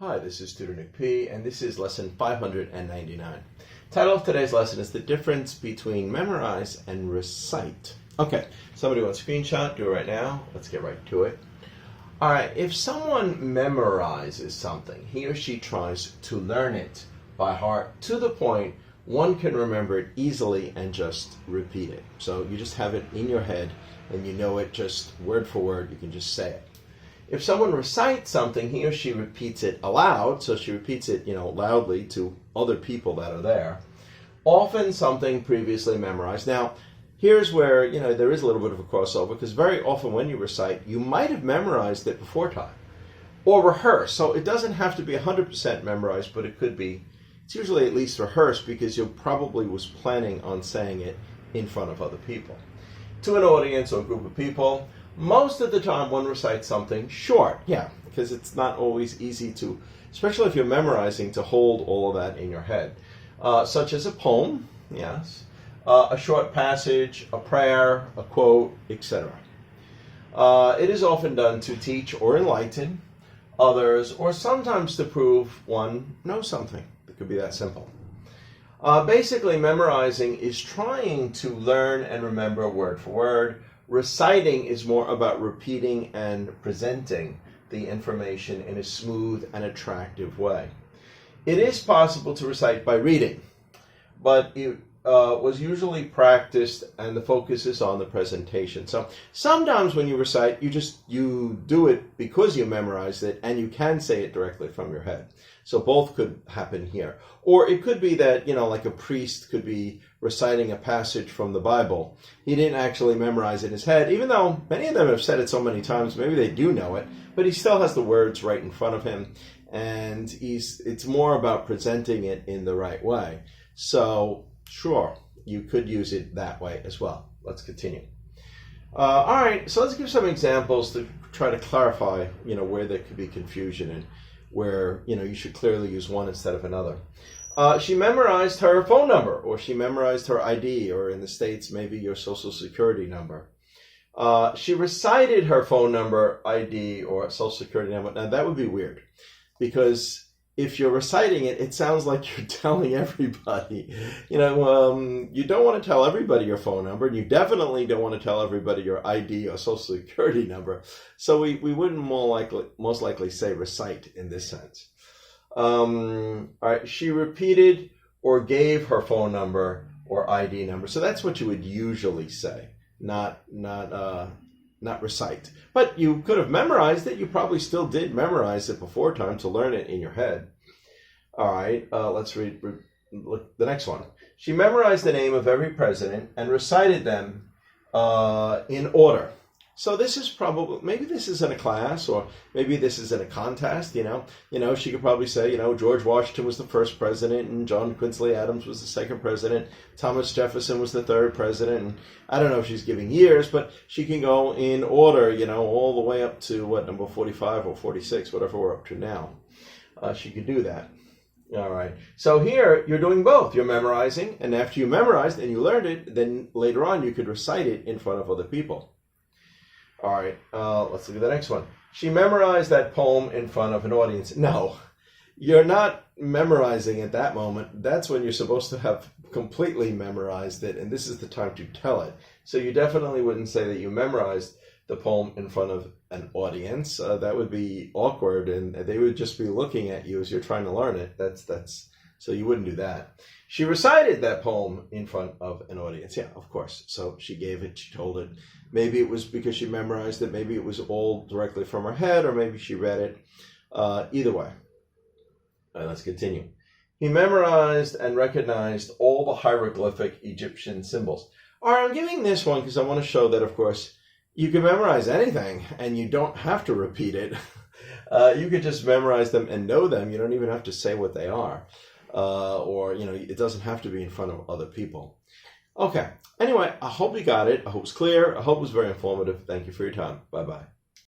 Hi, this is Tutor Nick P, and this is lesson 599. Title of today's lesson is the difference between memorize and recite. Okay, somebody wants a screenshot, do it right now. Let's get right to it. All right, if someone memorizes something, he or she tries to learn it by heart to the point one can remember it easily and just repeat it. So you just have it in your head and you know it just word for word, you can just say it. If someone recites something, he or she repeats it aloud, so she repeats it, loudly to other people that are there. Often something previously memorized. Now, here's where, there is a little bit of a crossover, because very often when you recite, you might have memorized it before time, or rehearsed. So it doesn't have to be 100% memorized, but it could be. It's usually at least rehearsed, because you probably was planning on saying it in front of other people. To an audience or a group of people, most of the time one recites something short, because it's not always easy to, especially if you're memorizing, to hold all of that in your head. Such as a poem, yes, a short passage, a prayer, a quote, etc. It is often done to teach or enlighten others, or sometimes to prove one knows something. It could be that simple. Basically, memorizing is trying to learn and remember word for word. Reciting is more about repeating and presenting the information in a smooth and attractive way. It is possible to recite by reading, but it was usually practiced and the focus is on the presentation. So sometimes when you recite, you do it because you memorized it and you can say it directly from your head. So both could happen here. Or it could be that, like a priest could be reciting a passage from the Bible. He didn't actually memorize it in his head, even though many of them have said it so many times, maybe they do know it, but he still has the words right in front of him, and it's more about presenting it in the right way. So, sure, you could use it that way as well. Let's continue. All right, so let's give some examples to try to clarify, where there could be confusion and where, you should clearly use one instead of another. She memorized her phone number, or she memorized her ID, or in the States, maybe your social security number. She recited her phone number, ID, or social security number. Now, that would be weird, because if you're reciting it, it sounds like you're telling everybody. You don't want to tell everybody your phone number, and you definitely don't want to tell everybody your ID or social security number. So we wouldn't most likely say recite in this sense. All right, she repeated or gave her phone number or ID number. So that's what you would usually say, not recite. But you could have memorized it. You probably still did memorize it before time to learn it in your head. All right, let's read the next one. She memorized the name of every president and recited them in order. So this is probably, maybe this is in a class, or maybe this is in a contest, she could probably say, George Washington was the first president, and John Quincy Adams was the second president, Thomas Jefferson was the third president, and I don't know if she's giving years, but she can go in order, all the way up to, number 45 or 46, whatever we're up to now. She could do that. All right. So here, you're doing both. You're memorizing, and after you memorized and you learned it, then later on you could recite it in front of other people. All right, let's look at the next one. She memorized that poem in front of an audience. No, you're not memorizing at that moment. That's when you're supposed to have completely memorized it, and this is the time to tell it. So you definitely wouldn't say that you memorized the poem in front of an audience. That would be awkward, and they would just be looking at you as you're trying to learn it. So you wouldn't do that. She recited that poem in front of an audience. Yeah, of course. So she gave it, she told it. Maybe it was because she memorized it. Maybe it was all directly from her head, or maybe she read it. Either way. All right, let's continue. He memorized and recognized all the hieroglyphic Egyptian symbols. All right, I'm giving this one because I want to show that, of course, you can memorize anything and you don't have to repeat it. You could just memorize them and know them. You don't even have to say what they are. It doesn't have to be in front of other people. Okay. Anyway, I hope you got it. I hope it's clear. I hope it was very informative. Thank you for your time. Bye-bye.